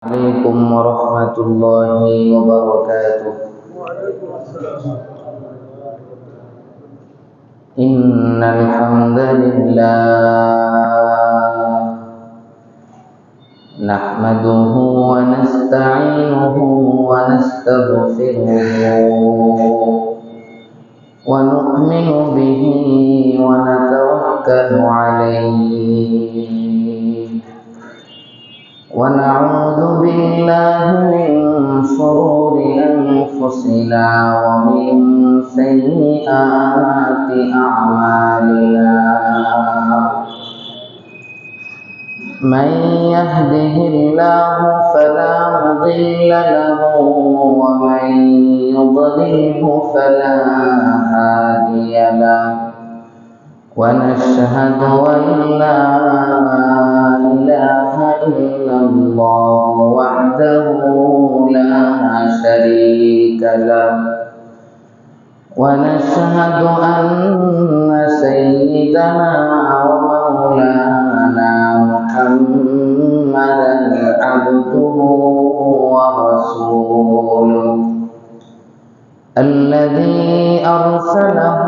عليكم ورحمة الله وبركاته. إن الحمد لله نحمده ونستعينه ونستغفره ونؤمن به ونتوكل عليه ونعوذ بالله من شرور أنفسنا ومن سيئات أعمالنا. من يهده الله فلا مضل له ومن يضلله فلا هادي له. ونشهد أن لا إله إلا الله وحده لا شريك له. ونشهد أن سيدنا ومولانا محمدا عبده ورسوله الذي أرسله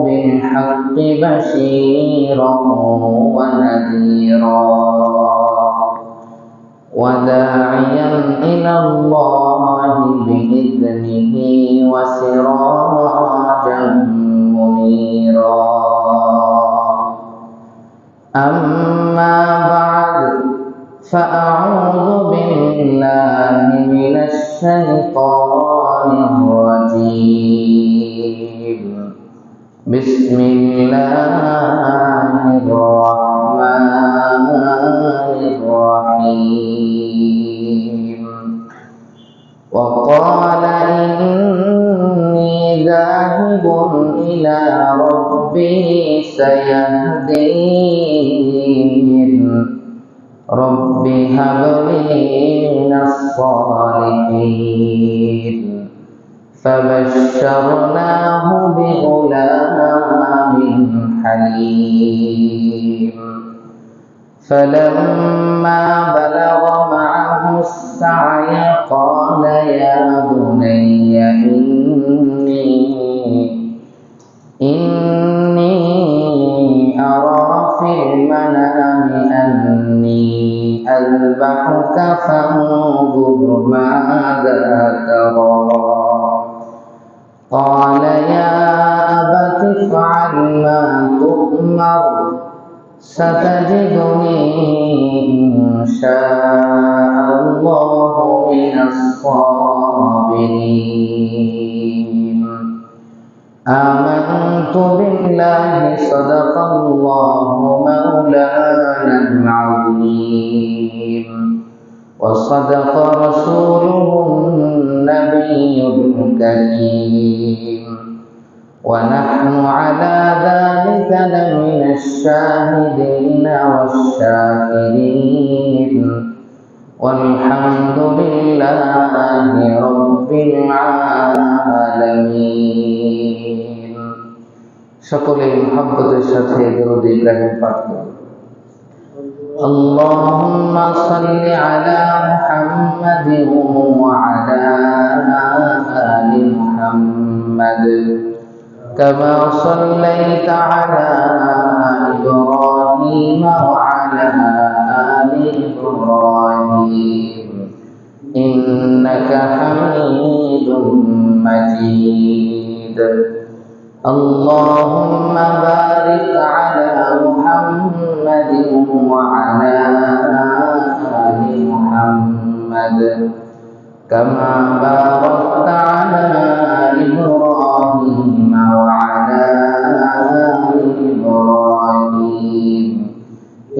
بالحق بشيرا ونذيرا وداعيا إلى الله بإذنه وسراجا منيرا. أما بعد فأعوذ بالله من الشيطان الرجيم. بسم الله الرحمن الرحيم. وقال إني ذاهب إلى ربي سيهدين. رب هب لي من الصالحين. فبشرناه بغلام حليم. فلما بلغ معه السعي قال يا بني إني أرى في المنام أني أذبحك فانظر ماذا ترى. قال يا أبت افعل ما تؤمر ستجدني إن شاء الله من الصابرين. آمنت بالله صدق الله مولانا العظيم وصدق رسوله النبي الكريم. ونحن على ذلك لمن الشاهدين والشاكرين والحمد لله رب العالمين. সকলে মুহাব্বতের সাথে দরুদ ইব্রাহিম পাঠ করুন। اللهم صل على محمد وعلى آل محمد كما صليت على إبراهيم وعلى آل إبراهيم إنك حميد مجيد. اللهم بارك على محمد وعلى آل محمد كما باركت على إبراهيم وعلى آل إبراهيم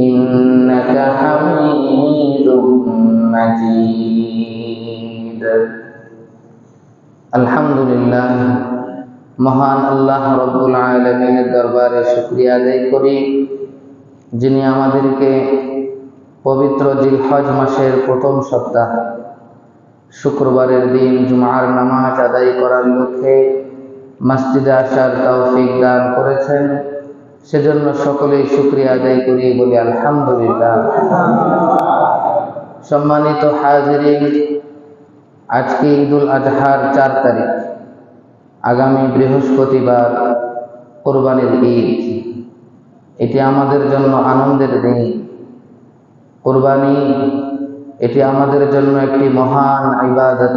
إنك حميد مجيد. الحمد لله। মহান আল্লাহ রব্বুল আলামিনের দরবারে শুকরিয়া আদায় করি, যিনি আমাদেরকে পবিত্র জিলহজ মাসের প্রথম সপ্তাহ শুক্রবারের দিন জুমার নামাজ আদায় করার লক্ষ্যে মসজিদে আসার তৌফিক দান করেছেন। সেজন্য সকলেই শুকরিয়া আদায় করি, বলি আলহামদুলিল্লাহ। সম্মানিত হাজিরিন, আজকে ঈদুল আজহার 4 তারিখ, আগামী বৃহস্পতিবার কোরবানির ঈদ। এটি আমাদের জন্য আনন্দের দিন। কোরবানি এটি আমাদের জন্য একটি মহান ইবাদত।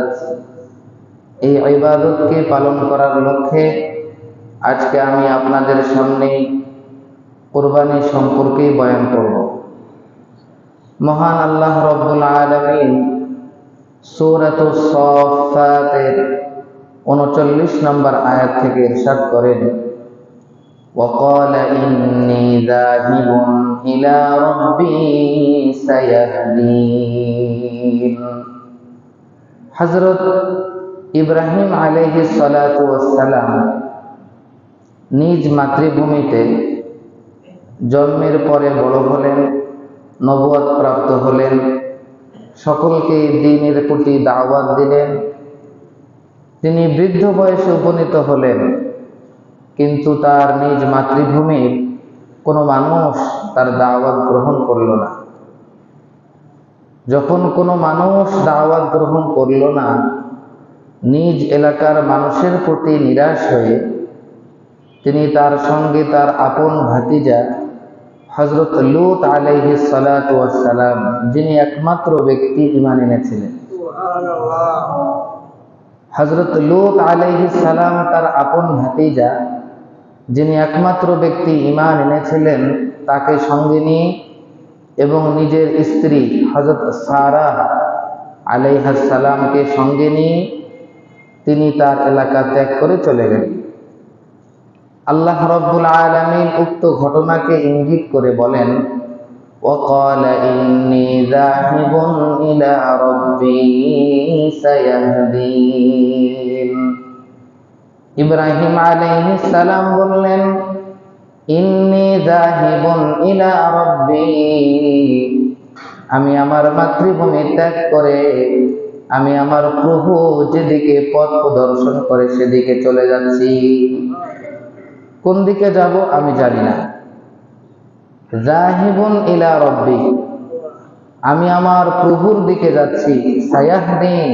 এই ইবাদতকে পালন করার লক্ষ্যে আজকে আমি আপনাদের সামনে কোরবানি সম্পর্কে বয়ান করব। মহান আল্লাহ রব্বুল আলামিন সূরাতুস সাফফাতের 39 নম্বর আয়াত থেকে ইরশাদ করেন, وَقَالَ إِنِّي ذَاهِبٌ إِلَى رَبِّي سَيَهْدِينِ। হযরত ইব্রাহিম আলাইহিস সালাতু ওয়াস সালাম নিজ মাতৃভূমিতে জন্মের পরে বড় হলেন, নবুয়ত প্রাপ্ত হলেন, সকলকে দ্বীনের প্রতি দাওয়াত দিলেন। তিনি বৃদ্ধ বয়সে উপনীত হলেন, কিন্তু তার নিজ মাতৃভূমির কোনো মানুষ তার দাওয়াত গ্রহণ করল না। যখন কোনো মানুষ দাওয়াত গ্রহণ করল না, নিজ এলাকার মানুষের প্রতি নিরাশ হয়ে তিনি তার সঙ্গে তার আপন ভাতিজা হযরত লূত আলাইহিস সালাতু ওয়াস সালাম, যিনি একমাত্র ব্যক্তি ঈমান এনেছিলেন। হযরত লূত আলাইহিস সালাম তার আপন ভাতিজা, যিনি একমাত্র ব্যক্তি ঈমান এনেছিলেন, তাকে সঙ্গে নিয়ে এবং নিজের স্ত্রী হযরত সারা আলাইহিস সালামকে সঙ্গে নিয়ে তিনি তার এলাকা ত্যাগ করে চলে গেলেন। আল্লাহ রব্বুল আলামিন উক্ত ঘটনাকে ইঙ্গিত করে বলেন, وَقَالَ إِنِّي ذَاهِبٌ إِلَى رَبِّي سَيَهْدِينِ। ইব্রাহিম আলাইহিস সালাম বললেন, ইন্নী যাহিবুন ইলা রাব্বি, আমি আমার মাতৃভূমি ত্যাগ করে আমি আমার প্রভু যেদিকে পথ প্রদর্শন করে সেদিকে চলে যাচ্ছি। কোন দিকে যাব আমি জানি না। যাহিবুন ইলা রাব্বি, আমি আমার প্রভুর দিকে যাচ্ছি। সায়াহদিন,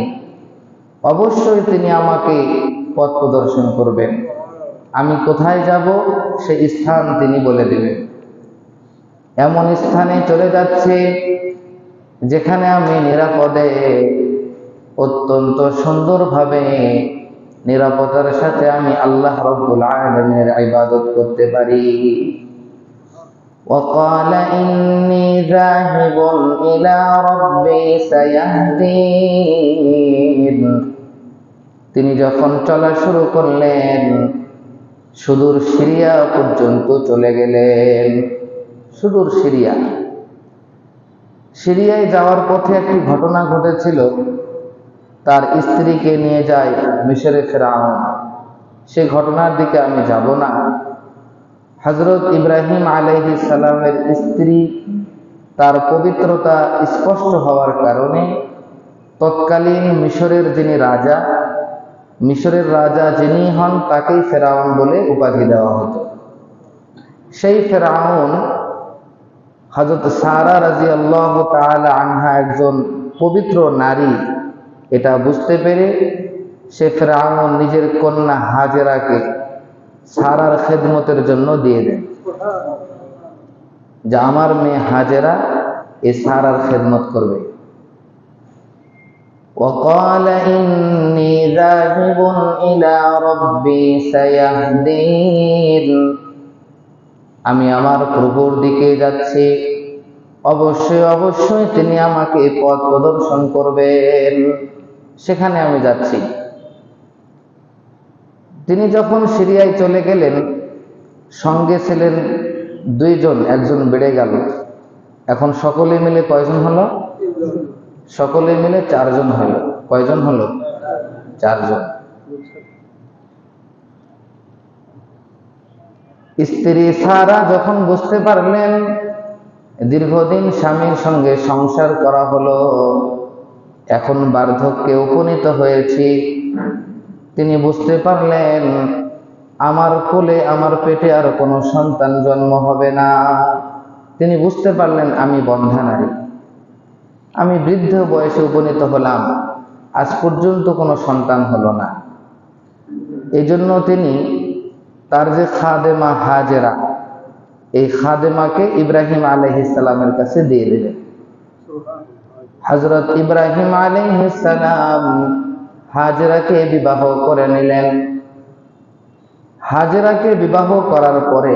অবশ্যই তিনি আমাকে পথ প্রদর্শন করবেন। আমি কোথায় যাব সেই স্থান তিনি বলে দেবেন। এমন স্থানে চলে যাচ্ছে যেখানে আমি নিরাপদে, অত্যন্ত সুন্দরভাবে, নিরাপত্তার সাথে আমি আল্লাহ রব্বুল আলামিনের ইবাদত করতে পারি। وَقَالَ إِنِّي ذَاهِبٌ إِلَى رَبِّي سَيَهْدِينِ। তিনি যখন চলা শুরু করলেন, সুদূর সিরিয়া পর্যন্ত চলে গেলেন। সুদূর সিরিয়া। সিরিয়ায় যাওয়ার পথে একটি ঘটনা ঘটেছিল। তার স্ত্রীকে নিয়ে যায় মিশরে ফেরাউন। সে ঘটনার দিকে আমি যাব না। হযরত ইব্রাহিম আলাইহিস সালামের স্ত্রী, তার পবিত্রতা স্পষ্ট হওয়ার কারণে তৎকালীন মিশরের যিনি রাজা, মিশরের রাজা যিনি হন, তাকেই ফেরাউন বলে উপাধি দেওয়া হতো। সেই ফেরাউন হযরত সারা রাদিয়াল্লাহু তাআলা আনহা একজন পবিত্র নারী, এটা বুঝতে পেরে সে ফেরাউন নিজের কন্যা হাজেরাকে সারার খেদমতের জন্য দিয়ে দেন, যে আমার মেয়ে হাজেরা এই সারার খেদমত করবে। وَقَالَ إِنِّي ذَاهِبٌ إِلَى رَبِّي سَيَهْدِينِ। আমি আমার প্রভুর দিকে যাচ্ছি, অবশ্যই অবশ্যই তিনি আমাকে পথ প্রদর্শন করবেন, সেখানে আমি যাচ্ছি। তিনি যখন সিরিয়ায় চলে গেলেন, সঙ্গে ছিলেন 2 জন, একজন বেড়ে গেল। এখন সকলে মিলে কয়জন হলো? সকলে মিলে 4 জন হলো। কয়জন হলো? 4 জন। স্ত্রী সারা যখন বুঝতে পারলেন দীর্ঘদিন স্বামীর সঙ্গে সংসার করা হলো, এখন বার্ধক্যে উপনীত হয়েছি, তিনি বুঝতে পারলেন আমার কোলে, আমার পেটে আর কোনো সন্তান জন্ম হবে না। তিনি বুঝতে পারলেন আমি বন্ধ্যা নারী। আমি বৃদ্ধ বয়সে উপনীত হলাম, আজ পর্যন্ত কোনো সন্তান হলো না। এই জন্য তিনি তার যে খাদেমা হাজেরা, এই খাদেমাকে ইব্রাহিম আলাইহিস সালামের কাছে দিয়ে দিলেন। হযরত ইব্রাহিম আলাইহিস সালাম হাজেরাকে বিবাহ করে নিলেন। হাজেরাকে বিবাহ করার পরে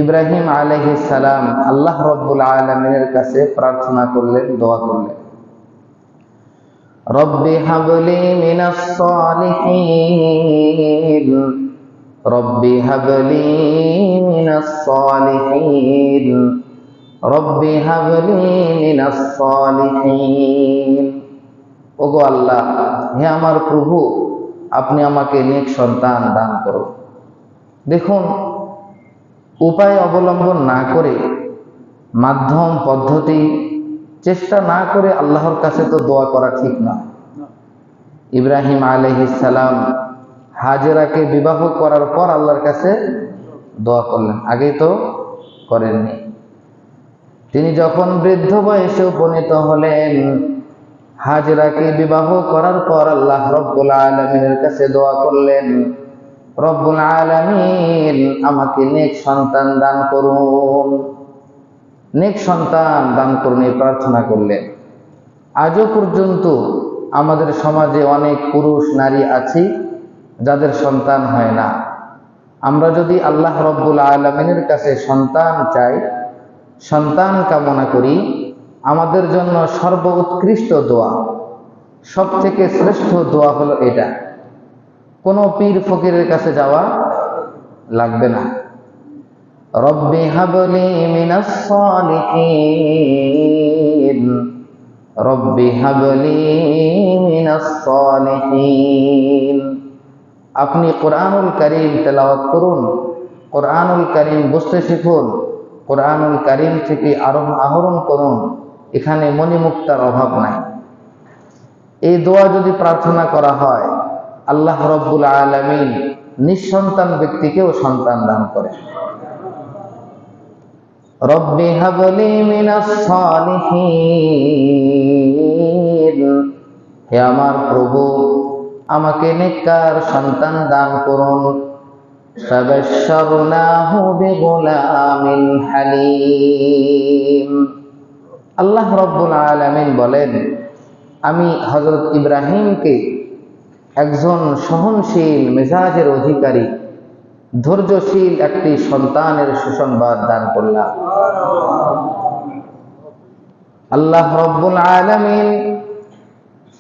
ইব্রাহিম আলাইহিস সালাম আল্লাহ রাব্বুল আলামিনের কাছে প্রার্থনা করলেন, দোয়া করলেন, রব্বি হাবলি মিনাস সালিহিন, রব্বি হাবলি মিনাস সালিহিন, রব্বি হাবলি মিনাস সালিহিন। ওগো আল্লাহ, হে আমার প্রভু, আপনি আমাকে নেক সন্তান দান করুন। দেখুন, উপায় অবলম্বন না করে, মাধ্যম পদ্ধতি চেষ্টা না করে আল্লাহর কাছে তো দোয়া করা ঠিক না। ইব্রাহিম আলাইহিস সালাম হাজেরাকে বিবাহ করার পর আল্লাহর কাছে দোয়া করলেন, আগে তো করেননি। তিনি যখন বৃদ্ধ বয়সে উপনীত হলেন, হাজেরাকে বিবাহ করার পর আল্লাহ রব্বুল আলামিনের কাছে দোয়া করলেন, রব্বুল আলামিন আমাকে নেক সন্তান দান করুন, নেক সন্তান দান করুন, এই প্রার্থনা করলেন। আজও পর্যন্ত আমাদের সমাজে অনেক পুরুষ নারী আছি যাদের সন্তান হয় না। আমরা যদি আল্লাহ রব্বুল আলামিনের কাছে সন্তান চাই, সন্তান কামনা করি, আমাদের জন্য সর্বোৎকৃষ্ট দোয়া, সব থেকে শ্রেষ্ঠ দোয়া হলো এটা। কোনো পীর ফকিরের কাছে যাওয়া লাগবে না। রব্বি হাবলি মিনাস সালিহিন, রব্বি হাবলি মিনাস সালিহিন। আপনি কোরআনুল কারীম তেলাওয়াত করুন, কোরআনুল কারীম বুঝতে শিখুন, কোরআনুল কারীম থেকে আহরণ করুন। এখানে মণিমুক্তার অভাব নাই। এই দোয়া যদি প্রার্থনা করা হয়, আল্লাহ রব্বুল আলামিন নিঃসন্তান ব্যক্তিকেও সন্তান দান করেন। রব্বি হাবলি মিনাস সালিহিন, হে আমার প্রভু, আমাকে নেককার সন্তান দান করুন। ফাবাশশারনাহু বিগুলামিন হালিম। আল্লাহ রব্বুল আলামিন বলেন, আমি হযরত ইব্রাহিমকে একজন সহনশীল মেজাজের অধিকারী, ধৈর্যশীল একটি সন্তানের সুসংবাদ দান করলাম। আল্লাহ রব্বুল আলামিন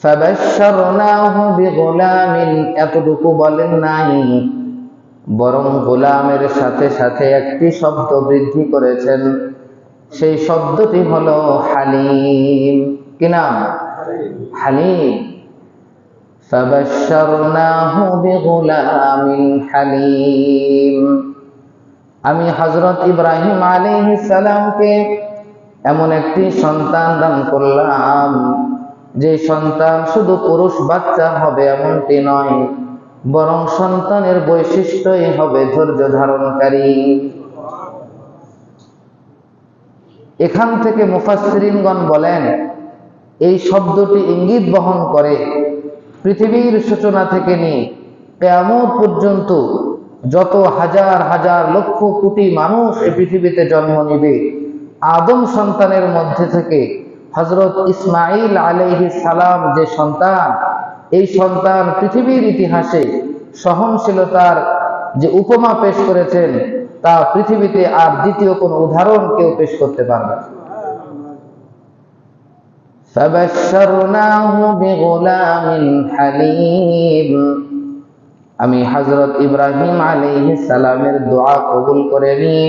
ফাবাশশারনাহু বিগুলামিন এতটুকু বলেন নাই, বরং গোলামের সাথে সাথে একটি শব্দ বৃদ্ধি করেছেন। সেই শব্দটি হলো হালিম। কি নাম? হালিম। ফাবাশশারনাহু বিগুলামিন হালিম। আমি হযরত ইব্রাহিম আলাইহিস সালামকে এমন একটি সন্তান দান করলাম, যে সন্তান শুধু পুরুষ বাচ্চা হবে এমনটি নয়, বরং সন্তানের বৈশিষ্ট্যই হবে ধৈর্য ধারণকারী। এখান থেকে মুফাসসিরিনগণ বলেন, এই শব্দটি ইঙ্গিত বহন করে পৃথিবীর সূচনা থেকে নিয়ে কিয়ামত পর্যন্ত যত হাজার হাজার লক্ষ কোটি মানুষ এই পৃথিবীতে জন্ম নেবে, আদম সন্তানের মধ্যে থেকে হযরত ইসমাঈল আলাইহিস সালাম যে সন্তান, এই সন্তান পৃথিবীর ইতিহাসে সহনশীলতার যে উপমা পেশ করেছেন, তা পৃথিবীতে আর দ্বিতীয় কোন উদাহরণ কেউ পেশ করতে পারবে না। ফাবাশশারনাহু বিগুলামিন হালিম। আমি হযরত ইব্রাহিম আলাইহিস সালামের দোয়া কবুল করে নিয়ে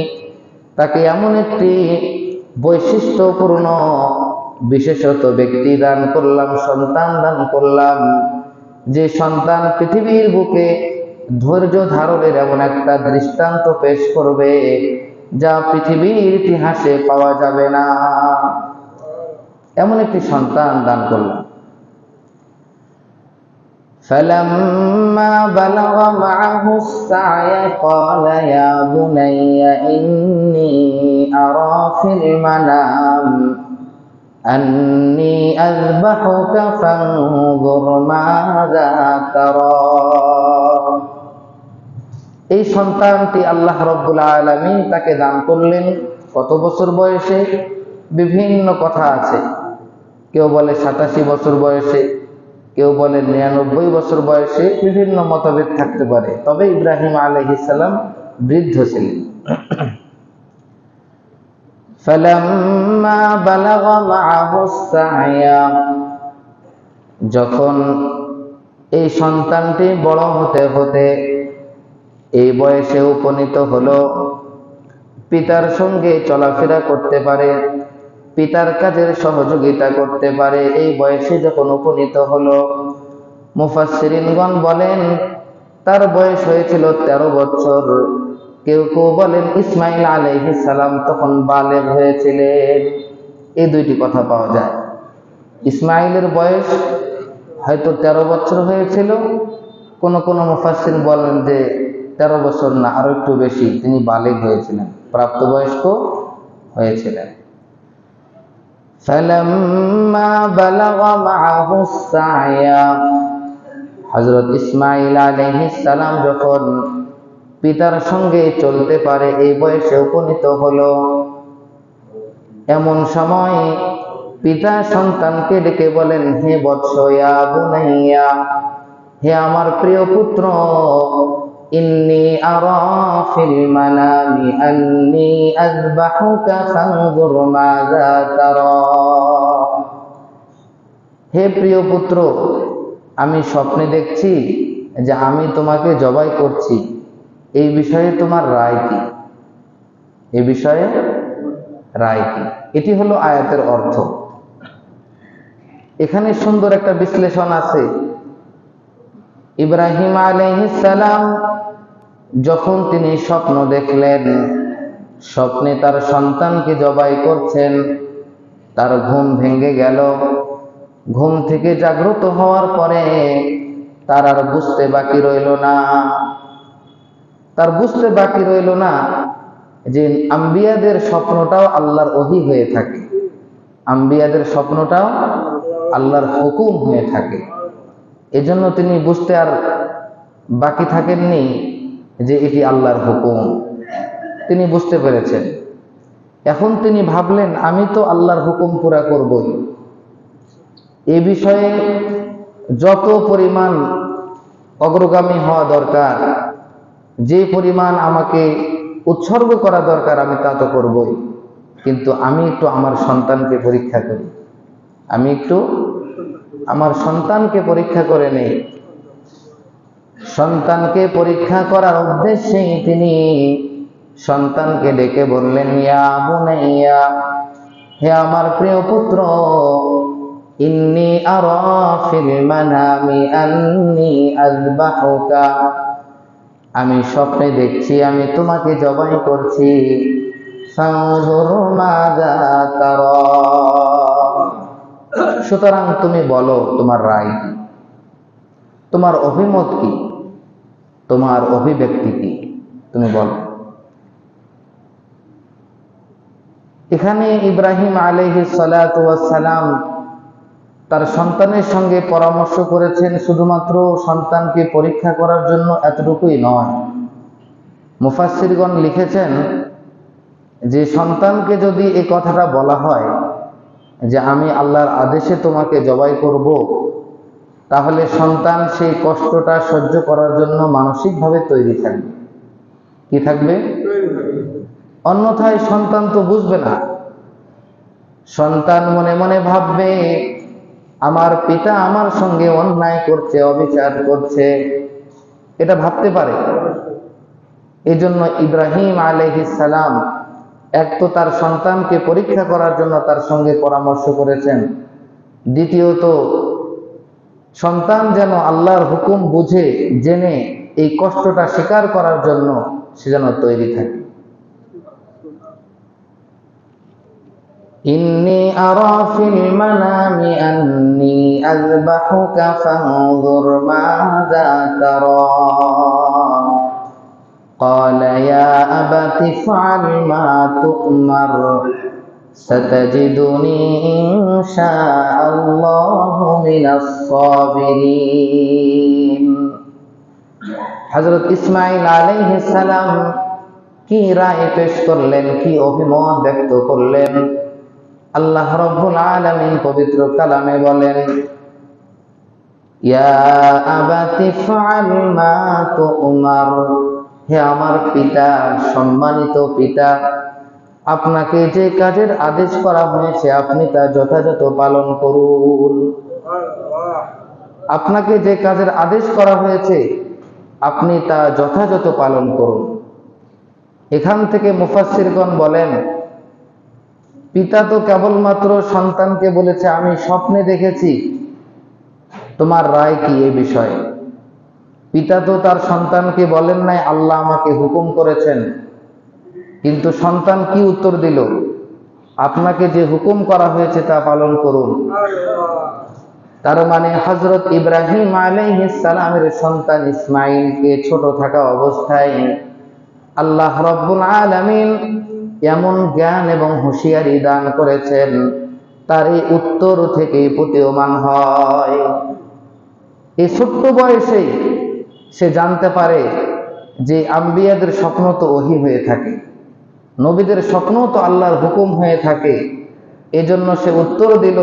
তাকে এমন একটি বৈশিষ্ট্যপূর্ণ বিশেষত ব্যক্তি দান করলাম, সন্তান দান করলাম, যে সন্তান পৃথিবীর বুকে ধৈর্য ধারণের এমন একটা দৃষ্টান্ত পেশ করবে যা পৃথিবীর ইতিহাসে পাওয়া যাবে না। এমন একটি সন্তান দান করলাম। فلما بلغ معه السعي قال يا بني إني أرى في المنام أني أذبحك فانظر ماذا ترى। এই সন্তানটি আল্লাহ রাব্বুল আলামিন তাকে দান করলেন কত বছর বয়সে? বিভিন্ন কথা আছে, কেউ বলে 87 বছর বয়সে, কেউ বলে 99 বছর বয়সে, বিভিন্ন মতভেদ থাকতে পারে। তবে ইব্রাহিম আলাইহিস সালাম বৃদ্ধ ছিলেন। ফালাম্মা বালাগা মাআহুস সা'য়া, যখন এই সন্তানটি বড় হতে হতে এই বয়সে উপনীত হলো, পিতার সঙ্গে চলাফেরা করতে পারে, পিতার কাজের সহযোগিতা করতে পারে, এই বয়সে যখন উপনীত হলো, মুফাসসিরিনগণ বলেন তার বয়স হয়েছিল 13 বছর। কেউ কেউ বলেন ইসমাঈল আলাইহিস সালাম তখন বালেগ হয়েছিলেন। এই দুইটি কথা পাওয়া যায়। ইসমাঈলের বয়স হয়তো 13 বছর হয়েছিল, কোন কোন মুফাসসির বলেন যে 13 বছর না, আরো একটু বেশি, তিনি বালেগ হয়েছিলেন, প্রাপ্তবয়স্ক হয়েছিলেন। ফালাম্মা বালাগা মাআহুস সা'য়া, হযরত ইসমাঈল আলাইহিস সালাম যখন পিতার সঙ্গে চলতে পারে, এই বয়সে উপনীত হলো, এমন সময় পিতা সন্তানকে ডেকে বলেন, হে বৎস, ইয়া বুনাইয়া, হে আমার প্রিয় পুত্র, ইন্নী আরা ফিল মানামি আন্নী আযবাহুকা ফানজুর মাযা তারা। হে প্রিয় পুত্র, আমি স্বপ্নে দেখছি যে আমি তোমাকে জবাই করছি, এই বিষয়ে তোমার রায় কি? এই বিষয়ে রায় কি? এটি হলো আয়াতের অর্থ। এখানে সুন্দর একটা বিশ্লেষণ আছে। ইব্রাহিম আলাইহিস সালাম যখন তিনি স্বপ্ন দেখলেন, স্বপ্নে তার সন্তানকে জবাই করছেন, তার ঘুম ভেঙে গেল। ঘুম থেকে জাগ্রত হওয়ার পরে তার আর বুঝতে বাকি রইল না, তার বুঝতে বাকি রইল না যে আম্বিয়াদের স্বপ্নটাও আল্লাহর ওহী হয়ে থাকে, আম্বিয়াদের স্বপ্নটাও আল্লাহর হুকুম হয়ে থাকে। এজন্য তিনি বুঝতে আর বাকি থাকেননি যে এটি আল্লাহর হুকুম, তিনি বুঝতে পেরেছেন। এখন তিনি ভাবলেন, আমি তো আল্লাহর হুকুম পুরা করবই, এ বিষয়ে যত পরিমাণ অগ্রগামী হওয়া দরকার, যে পরিমাণ আমাকে উৎসর্গ করা দরকার, আমি তা তো করবই, কিন্তু আমি একটু আমার সন্তানকে পরীক্ষা করি, আমি একটু আমার সন্তানকে পরীক্ষা করে নেই। সন্তানকে পরীক্ষা করার উদ্দেশ্যেই তিনি সন্তানকে ডেকে বললেন, ইয়া বুনাইয়া, হে আমার প্রিয় পুত্র, ইন্নী আরা ফিল মানামি আন্নী আযবাহুকা, আমি স্বপ্নে দেখছি আমি তোমাকে জবাই করছি, ফানজুর মাযা তারা, সুতরাং তুমি বলো তোমার রায় কি, তোমার অভিমত কি, তোমার অভিব্যক্তি কি, তুমি বলো। এখানে ইব্রাহিম আলাইহিস সালাতু ওয়াস সালাম তার সন্তানের সঙ্গে পরামর্শ করেছেন শুধুমাত্র সন্তানকে পরীক্ষা করার জন্য, এতটুকুই নয়। মুফাসসিরগণ লিখেছেন যে সন্তানকে যদি এই কথাটা বলা হয় যে আমি আল্লাহর আদেশে তোমাকে জবাই করব, তাহলে সন্তান সেই কষ্টটা সহ্য করার জন্য মানসিকভাবে তৈরি থাকবে। কি থাকবে? অন্যথায় সন্তান তো বুঝবে না। সন্তান মনে মনে ভাববে, আমার পিতা আমার সঙ্গে অন্যায় করছে, অবিচার করছে, এটা ভাবতে পারে। এই জন্য ইব্রাহিম আলাইহিস সালাম এক তো তার সন্তানকে পরীক্ষা করার জন্য তার সঙ্গে পরামর্শ করেছেন, দ্বিতীয়ত সন্তান যেন আল্লাহর হুকুম বুঝে জেনে এই কষ্টটা স্বীকার করার জন্য সে যেন তৈরি থাকে। ইন্নী আরা ফিল মানামি আন্নী আযবাহুকা ফানজুর মাযা তারা ক্বালা ইয়া আবাতি ইফআল মা তু'মার সাতাজিদুনি ইনশাআল্লাহু মিনাস সাবিরিন। হযরত ইসমাঈল আলাইহিস সালাম কি রায় পেশ করলেন, কি অভিমত ব্যক্ত করলেন? আল্লাহ রাব্বুল আলামিন পবিত্র কালামে বলেন, ইয়া আবাতি ফাআল মা তুমার। হে আমার পিতা, সম্মানিত পিতা, আপনাকে যে কাজের আদেশ করা হয়েছে আপনি তা যথাযথ পালন করুন। আপনাকে যে কাজের আদেশ করা হয়েছে আপনি তা যথাযথ পালন করুন। এখান থেকে মুফাসসিরগণ বলেন, পিতা তো কেবলমাত্র সন্তানকে বলেছে আমি স্বপ্নে দেখেছি, তোমার রায় কি এই বিষয়ে? পিতা তো তার সন্তানকে বলেন নাই আল্লাহ আমাকে হুকুম করেছেন। কিন্তু সন্তান কি উত্তর দিল? আপনাকে যে হুকুম করা হয়েছে তা পালন করুন। তার মানে হযরত ইব্রাহিম আলাইহিস সালামের সন্তান ইসমাঈলকে ছোট থাকা অবস্থায় আল্লাহ রাব্বুল আলামিন এমন জ্ঞান এবং হুঁশিয়ারি দান করেছেন, তার এই উত্তর থেকে প্রতীয়মান হয়। এই ছোট্ট বয়সেই সে জানতে পারে যে আম্বিয়াদের স্বপ্ন তো ওহী হয়ে থাকে, নবীদের স্বপ্ন তো আল্লাহর হুকুম হয়ে থাকে। এজন্য সে উত্তর দিল,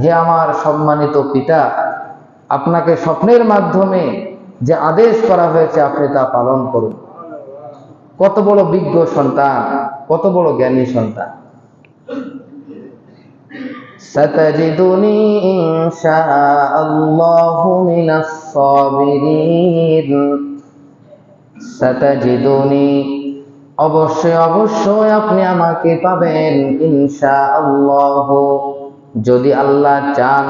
হে আমার সম্মানিত পিতা, আপনাকে স্বপ্নের মাধ্যমে যে আদেশ করা হয়েছে আপনি তা পালন করুন। কত বড় বিজ্ঞ সন্তান, কত বড় জ্ঞানী সন্তান। সাতাজিদুনি ইনশাআল্লাহু মিনাস সাবিরিন। সাতাজিদুনি, অবশ্যই অবশ্যই আপনি আমাকে পাবেন, ইনশাআল্লাহ, যদি আল্লাহ চান,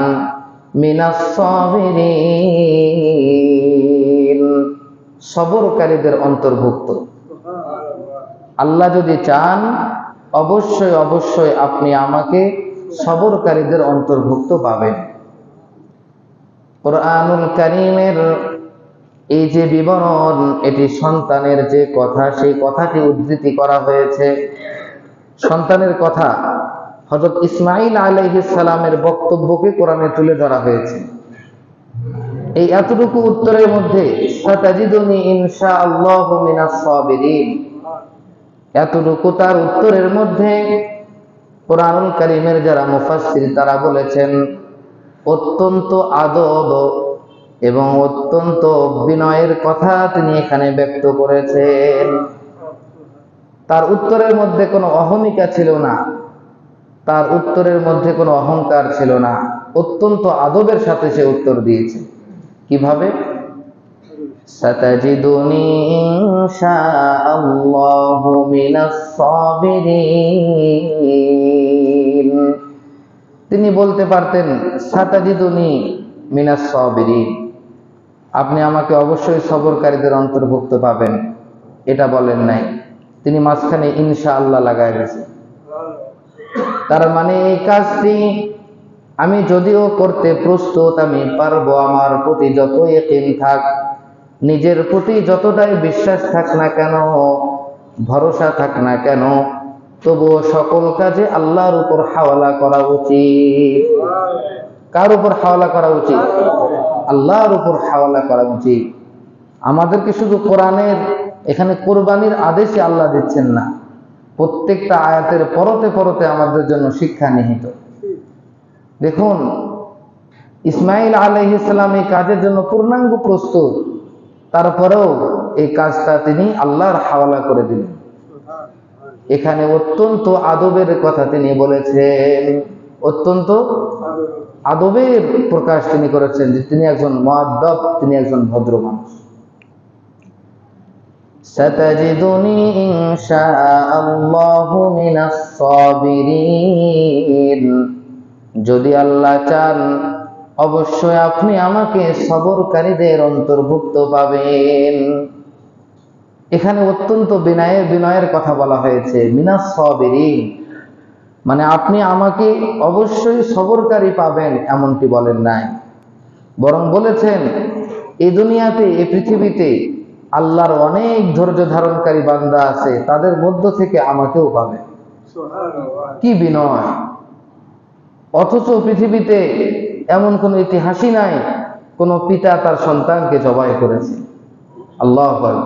মিনাস সাবিরিন, সবরকারীদের অন্তর্ভুক্ত। আল্লাহ যদি চান অবশ্যই অবশ্যই আপনি আমাকে সবরকারীদের অন্তর্ভুক্ত পাবেন। কুরআনুল কারীমের এই যে বিবরণ, এটি সন্তানের যে কথা, সেই কথাটি উদ্ধৃতি করা হয়েছে। সন্তানের কথা, হযরত ইসমাঈল আলাইহিস সালামের বক্তব্যকে কোরআনে তুলে ধরা হয়েছে। এই এতটুকু উত্তরের মধ্যে সাতাজিদুনি ইনশাআল্লাহু মিনাস সাবিরিন, এতটুকু তার উত্তরের মধ্যে কুরআনুল কারীমের যারা মুফাসসির তারা বলেছেন অত্যন্ত আদব এবং অত্যন্ত বিনয়ের কথা তিনি এখানে ব্যক্ত করেছেন। তার উত্তরের মধ্যে কোনো অহমিকা ছিল না, তার উত্তরের মধ্যে কোনো অহংকার ছিল না, অত্যন্ত আদবের সাথে সে উত্তর দিয়েছে। কিভাবে? সাতাজিদুনি ইনশাআল্লাহু মিনাস সাবিরিন। তিনি বলতে পারতেন সাতাজিদুনি মিনাস সাবিরিন, আপনি আমাকে অবশ্যই সবরকারীদের অন্তর্ভুক্ত পাবেন, এটা বলেন নাই। তিনি মাঝখানে ইনশাআল্লাহ লাগায় গেছেন। তার মানে এই কাজটি আমি যদিও করতে প্রস্তুত, আমি পারবো, আমার প্রতি যত ইয়াকিন থাক, নিজের প্রতি যতটাই বিশ্বাস থাক না কেন, ভরসা থাক না কেন, তবুও সকল কাজে আল্লাহর উপর হাওয়ালা করা উচিত। কার উপর হাওয়ালা করা উচিত? আল্লাহর উপর হাওয়ালা করা উচিত। আমাদেরকে শুধু কোরআনের এখানে কোরবানির আদেশই আল্লাহ দিচ্ছেন না, প্রত্যেকটা আয়াতের পরতে পরতে আমাদের জন্য শিক্ষা নিহিত। দেখুন, ইসমাঈল আলাইহিস সালাম এই কাজের জন্য পূর্ণাঙ্গ প্রস্তুত, তারপরেও এই কাজটা তিনি আল্লাহর হাওয়ালা করে দিলেন। এখানে অত্যন্ত আদবের কথা তিনি বলেছেন, অত্যন্ত আদবের প্রকাশ তিনি করেছেন যে তিনি একজন মুআদ্দাব, তিনি একজন ভদ্র মানুষ। সাতাজিদুনি ইনশাআল্লাহু মিনাস সাবিরিন, যদি আল্লাহ চান অবশ্যই আপনি আমাকে সবরকারীদের অন্তর্ভুক্ত পাবেন। এখানে অত্যন্ত বিনয়ের কথা বলা হয়েছে, মিনাস সাবিরিন, মানে আপনি আমাকে অবশ্যই সবরকারী পাবেন এমনটি বলেন নাই, বরং বলেছেন এই দুনিয়াতে, এই পৃথিবীতে আল্লাহর অনেক ধৈর্য ধারণকারী বান্দা আছে, তাদের মধ্য থেকে আমাকেও পাবেন। কি বিনয়! অথচ পৃথিবীতে এমন কোন ইতিহাসই নাই কোন পিতা তার সন্তানকে জবাই করেছে। আল্লাহু আকবার।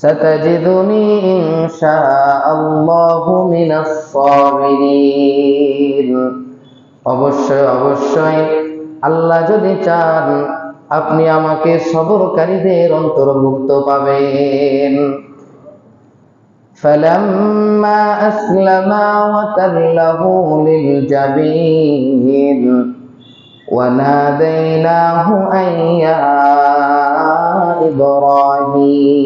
সাতাজিদুনি ইনশাআল্লাহু মিনাস সাবিরিন। অবশ্যই অবশ্যই আল্লাহ যদি চান আপনি আমাকে সবরকারীদের অন্তর্ভুক্ত পাবেন। فلما أسلما وتله للجبين وناديناه أن يا إبراهيم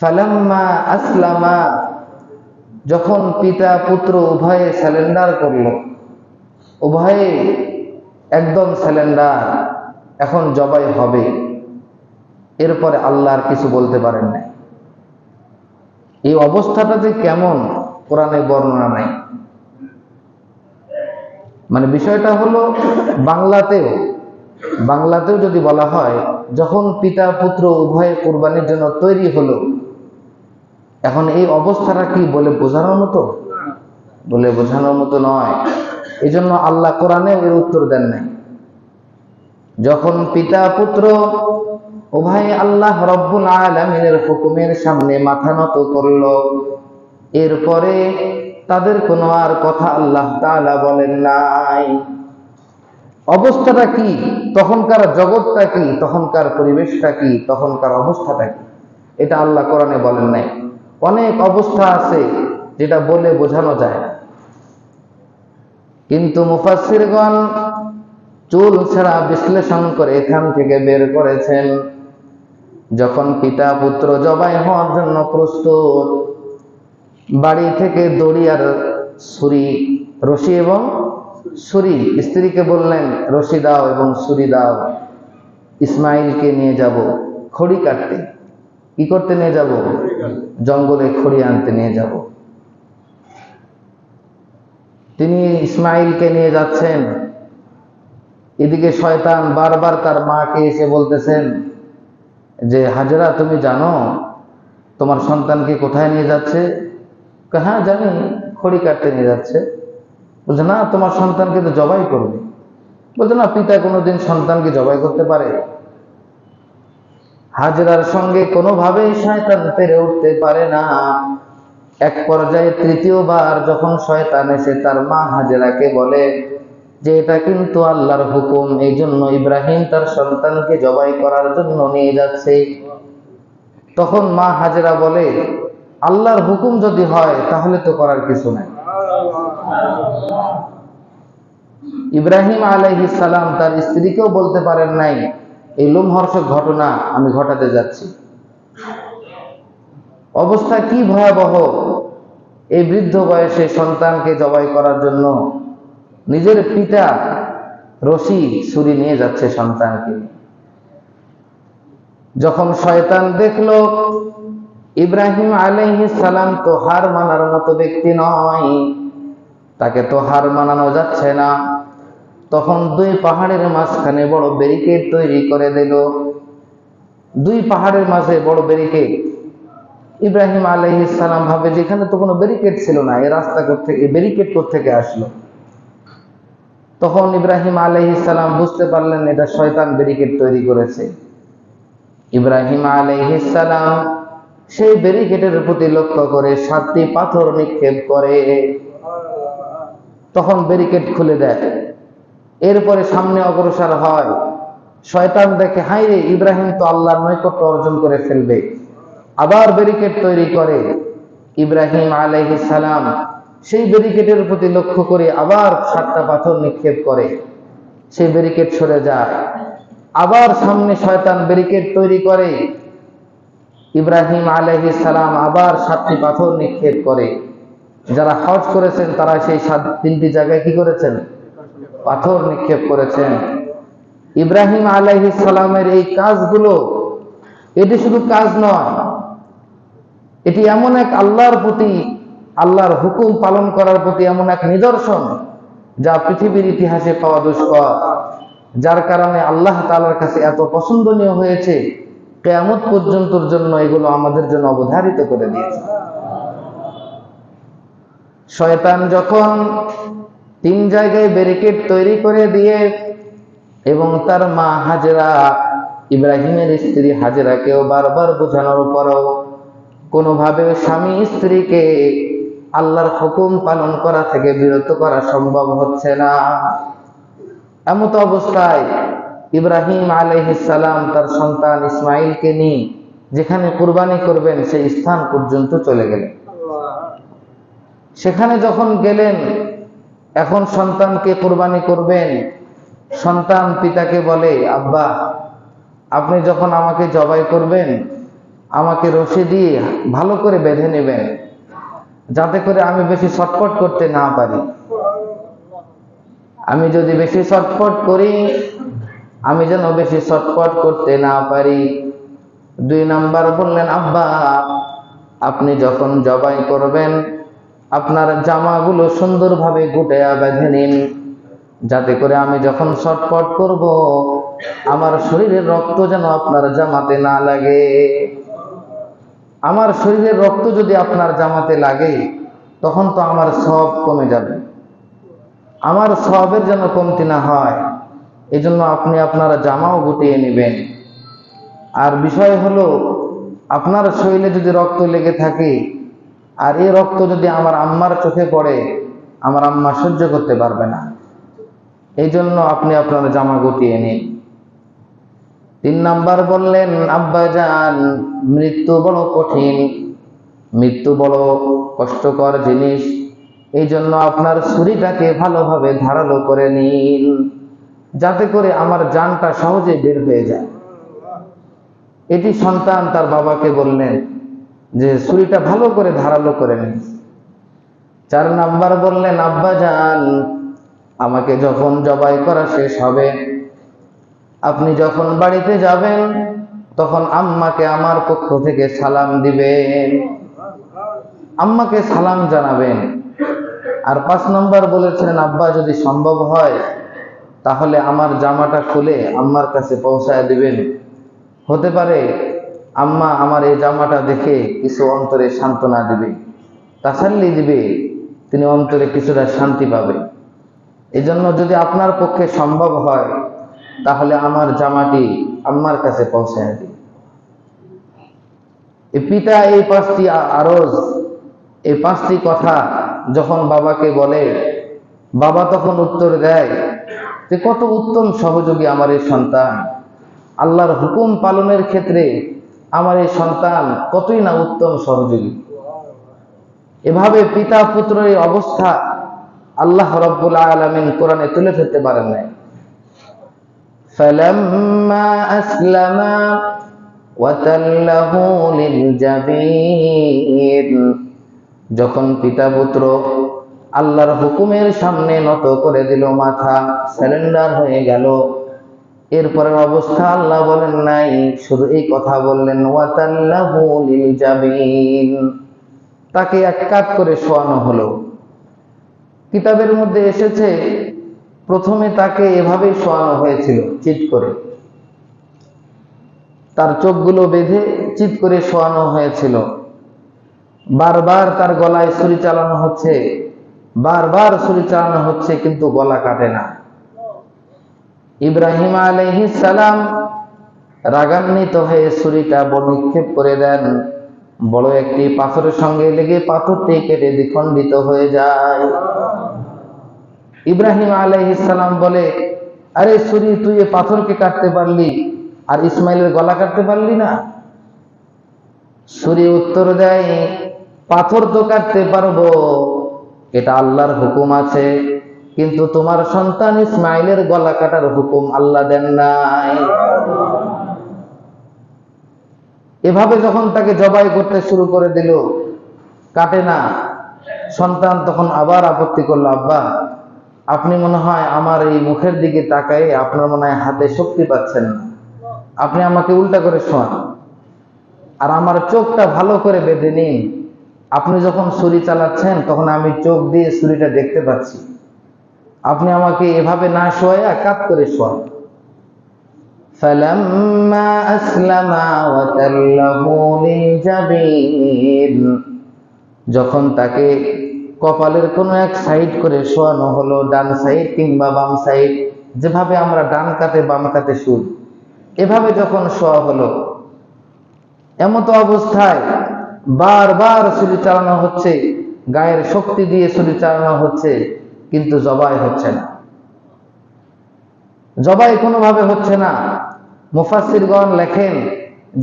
فلما أسلما যখন পিতা পুত্র উভয়ে সারেন্ডার করল, উভয়ে একদম সারেন্ডার, এখন জবাই হবে, এরপরে আল্লাহ আর কিছু বলতে পারেন না। এই অবস্থাটা যে কেমন কোরআনে বর্ণনা নাই। মানে বিষয়টা হলো বাংলাতেও যদি বলা হয় যখন পিতা পুত্র উভয়ে কুরবানির জন্য তৈরি হলো, এখন এই অবস্থাটা কি বলে বোঝানোর মতো? বলে বোঝানোর মতো নয়। এই জন্য আল্লাহ কোরআনে এর উত্তর দেন নাই। যখন পিতা পুত্র উভয়ে আল্লাহ রব্বুল আলামিনের হুকুমের সামনে মাথা নত করল, এরপরে তাদের কোনো আর কথা আল্লাহ তাআলা বলেন নাই। অবস্থাটা কি, তখনকার জগৎটা কি, তখনকার পরিবেশটা কি, তখনকার অবস্থাটা কি, এটা আল্লাহ কোরআনে বলেন নাই। অনেক অবস্থা আছে যেটা বলে বোঝানো যায় না, কিন্তু মুফাসসিরগণ চুল ছাড়া বিশ্লেষণ করে এখান থেকে বের করেছেন যখন পিতা পুত্র জবাই হওয়ার জন্য প্রস্তুত, বাড়ি থেকে দড়ি আর ছুরি, রশি এবং ছুরি, স্ত্রীকে বললেন রশি দাও এবং ছুরি দাও, ইসমাইলকে নিয়ে যাব খড়ি কাটতে। কি করতে নিয়ে যাব? জঙ্গলে খড়ি আনতে নিয়ে যাব। তিনি ইসমাইলকে নিয়ে যাচ্ছেন, এদিকে শয়তান বারবার তার মাকে এসে বলতেছেন যে হাজেরা তুমি জানো তোমার সন্তানকে কোথায় নিয়ে যাচ্ছে? হ্যাঁ জানি, খড়ি কাটতে নিয়ে যাচ্ছে। বলছে না, তোমার সন্তানকে তো জবাই করবে। বলছে না, পিতা কোনোদিন সন্তানকে জবাই করতে পারে? হাজেরার সঙ্গে কোনোভাবেই শয়তান পেরে উঠতে পারে না। এক পর্যায়ে তৃতীয়বার যখন শয়তান এসে তার মা হাজেরাকে বলে যে এটা কিন্তু আল্লাহর হুকুম, এই জন্য ইব্রাহিম তার সন্তানকে জবাই করার জন্য নিয়ে যাচ্ছে, তখন মা হাজেরা বলে আল্লাহর হুকুম যদি হয় তাহলে তো করার কিছু নাই। ইব্রাহিম আলাইহিস সালাম তার স্ত্রীকেও বলতে পারেন নাই এই লোমহর্ষক ঘটনা আমি ঘটাতে যাচ্ছি। অবস্থা কি ভয়াবহ! এই বৃদ্ধ বয়সে সন্তানকে জবাই করার জন্য নিজের পিতা রশি ছুরি নিয়ে যাচ্ছে সন্তানকে। যখন শয়তান দেখলো ইব্রাহিম আলাইহিস সালাম তো হার মানার মতো ব্যক্তি নয়, তাকে তো হার মানানো যাচ্ছে না, তখন দুই পাহাড়ের মাঝখানে বড় ব্যারিকেড তৈরি করে দিল। দুই পাহাড়ের মাঝে বড় ব্যারিকেড। ইব্রাহিম আলাইহিস সালাম ভাবে যেখানে তো কোনো ব্যারিকেড ছিল না, এই রাস্তা কোত্থেকে, এই ব্যারিকেড কোত্থেকে আসলো? তখন ইব্রাহিম আলাইহিস সালাম বুঝতে পারলেন এটা শয়তান ব্যারিকেড তৈরি করেছে। ইব্রাহিম আলাইহিস সালাম সেই ব্যারিকেডের প্রতি লক্ষ্য করে 7টি পাথর নিক্ষেপ করে, তখন ব্যারিকেড খুলে দেয়। এরপরে সামনে অগ্রসর হয়। শয়তান দেখে হায় রে, ইব্রাহিম তো আল্লাহর নৈকট্য অর্জন করে ফেলবে, আবার ব্যারিকেড তৈরি করে। ইব্রাহিম আলাইহিস সালাম সেই ব্যারিকেডের প্রতি লক্ষ্য করে আবার 7টা পাথর নিক্ষেপ করে, সেই ব্যারিকেড সরে যায়। আবার সামনে শয়তান ব্যারিকেড তৈরি করে, ইব্রাহিম আলাইহিস সালাম আবার 7টি পাথর নিক্ষেপ করে। যারা হজ করেছেন তারা সেই 3টি জায়গায় কি করেছেন? পাথর নিক্ষেপ করেছেন। ইব্রাহিম আলাইহিস সালামের এই কাজগুলো, এটি শুধু কাজ নয়, এটি এমন এক আল্লাহর প্রতি, আল্লাহর হুকুম পালন করার প্রতি এমন এক নিদর্শন যা পৃথিবীর ইতিহাসে পাওয়া দুষ্কর, যার কারণে আল্লাহ তাআলার কাছে এত পছন্দনীয় হয়েছে, কিয়ামত পর্যন্তর জন্য এগুলো আমাদের জন্য অবধারিত করে দিয়েছে। শয়তান যখন 3 জায়গায় ব্যারিকেড তৈরি করে দিয়ে এবং তার মা হাজেরা, ইব্রাহিমের স্ত্রী হাজেরাকেও বারবার বোঝানোর পরও কোনোভাবে স্বামী স্ত্রীকে আল্লাহর হুকুম পালন করা থেকে বিরত করা সম্ভব হচ্ছে না। এমত অবস্থায় ইব্রাহিম আলাইহিস সালাম তার সন্তান ইসমাইলকে নিয়ে যেখানে কুরবানি করবেন সেই স্থান পর্যন্ত চলে গেলেন। সেখানে যখন গেলেন, এখন সন্তানকে কুরবানি করবেন, সন্তান পিতাকে বলে, আব্বা আপনি যখন আমাকে জবাই করবেন আমাকে রশি দিয়ে ভালো করে বেঁধে নেবেন, যাতে করে আমি বেশি ছটফট করতে না পারি। আমি যদি বেশি ছটফট করি, আমি যেন বেশি ছটফট করতে না পারি। 2 নাম্বার বললেন, আব্বা আপনি যখন জবাই করবেন আপনার জামাগুলো সুন্দরভাবে গুটায়া বেঁধে নিন, যাতে করে আমি যখন ছটফট করব আমার শরীরের রক্ত যেন আপনার জামাতে না লাগে। আমার শরীরের রক্ত যদি আপনার জামাতে লাগে তখন তো আমার সওয়াব কমে যাবে, আমার সওয়াবের যেন কমতি না হয়, এজন্য আপনি আপনার জামাও গুটিয়ে নেবেন। আর বিষয় হলো, আপনার শরীরে যদি রক্ত লেগে থাকে আর এই রক্ত যদি আমার আম্মার চোখে পড়ে, আমার আম্মা সহ্য করতে পারবে না, এই জন্য আপনি আপনার জামা গুটিয়ে নিন। 3 নাম্বার বললেন, আব্বাজান মৃত্যু বড় কঠিন, মৃত্যু বড় কষ্টকর জিনিস, এই জন্য আপনার ছুরিটাকে ভালোভাবে ধারালো করে নিন, যাতে করে আমার জানটা সহজে বের হয়ে যায়। এটি সন্তান তার বাবাকে বললেন যে ছুরিটা ভালো করে ধারালো করে নিন। 4 নাম্বার বললেন, আব্বাজান আমাকে যখন জবাই করা শেষ হবে, আপনি যখন বাড়িতে যাবেন তখন আম্মাকে আমার পক্ষ থেকে সালাম দিবেন, আম্মাকে সালাম জানাবেন। আর 5 নম্বর বলেছিলেন, আব্বা যদি সম্ভব হয় তাহলে আমার জামাটা খুলে আম্মার কাছে পৌঁছায় দিবেন, হতে পারে আম্মা আমার এই জামাটা দেখে কিছু অন্তরে সান্ত্বনা দিবে, তাসাল্লি দিবে, তিনি অন্তরে কিছুটা শান্তি পাবে। এজন্য যদি আপনার পক্ষে সম্ভব হয় তাহলে আমার জামাটি আম্মার কাছে পৌঁছায় দিন। পিতা এই 5টি আরজ, এই 5টি কথা যখন বাবাকে বলে, বাবা তখন উত্তর দেয় যে কত উত্তম সহযোগী আমার এই সন্তান, আল্লাহর হুকুম পালনের ক্ষেত্রে আমার এই সন্তান কতই না উত্তম সহযোগী। এভাবে পিতা পুত্রের অবস্থা আল্লাহ রাব্বুল আলামিন কোরআনে তুলে ধরতে পারেন নাই। ফালাম্মা আসলামা ওয়া তাল্লাহু লিল জাবিন, যখন পিতা পুত্র আল্লাহর হুকুমের সামনে নত করে দিল মাথা, সারেন্ডার হয়ে গেল, এরপরের অবস্থা আল্লাহ বলেন নাই, শুধু এই কথা বললেন ওয়া তাল্লাহু লিল জাবিন, তাকে এক কাত করে শোয়ানো হলো। কিতাবের মধ্যে এসেছে প্রথমে তাকে এভাবেই শোয়ানো হয়েছিল, চিৎ করে, তার চোখগুলো বেঁধে চিৎ করে শোয়ানো হয়েছিল। বারবার তার গলায় ছুরি চালানো হচ্ছে, বারবার ছুরি চালানো হচ্ছে, কিন্তু গলা কাটে না। ইব্রাহিম আলাইহিস সালাম রাগান্বিত হয়ে ছুরিটা নিক্ষেপ করে দেন, বড় একটি পাথরের সঙ্গে লেগে পাথরটি কেটে দ্বিখণ্ডিত হয়ে যায়। ইব্রাহিম আলাইহিস সালাম বলে, আরে ছুরি তুই এ পাথরকে কাটতে পারলি আর ইসমাইলের গলা কাটতে পারলি না? ছুরি উত্তর দেয়, পাথর তো কাটতে পারবো, এটা আল্লাহর হুকুম আছে, কিন্তু তোমার সন্তান ইসমাইলের গলা কাটার হুকুম আল্লাহ দেন নাই। এভাবে যখন তাকে জবাই করতে শুরু করে দিল, কাটে না, সন্তান তখন আবার আপত্তি করলো, আব্বা আপনি মনে হয় আমার এই মুখের দিকে তাকায় আপনার মনে হয় হাতে শক্তি পাচ্ছেন না, আপনি আমাকে উল্টা করে শোয়ান আর আমার চোখটা ভালো করে বেঁধে নিন, আপনি যখন ছুরি চালাচ্ছেন তখন আমি চোখ দিয়ে ছুরিটা দেখতে পাচ্ছি, আপনি আমাকে এভাবে না শোয়া কাত করে শোয়ান। ফালাম্মা আসলামা ওয়া তাল্লাহু লিল জাবিন, যখন তাকে কপালের কোনো এক সাইড করে শোয়ানো হলো, ডান সাইড কিংবা বাম সাইড, যেভাবে আমরা ডান কাতে বাম কাতে শুই, এভাবে যখন শোয়া হলো, এমত অবস্থায় বারবার ছুরি চালানো হচ্ছে, গায়ের শক্তি দিয়ে ছুরি চালানো হচ্ছে, কিন্তু জবাই হচ্ছে না, জবাই কোনোভাবে হচ্ছে না। মুফাসসিরগণ লেখেন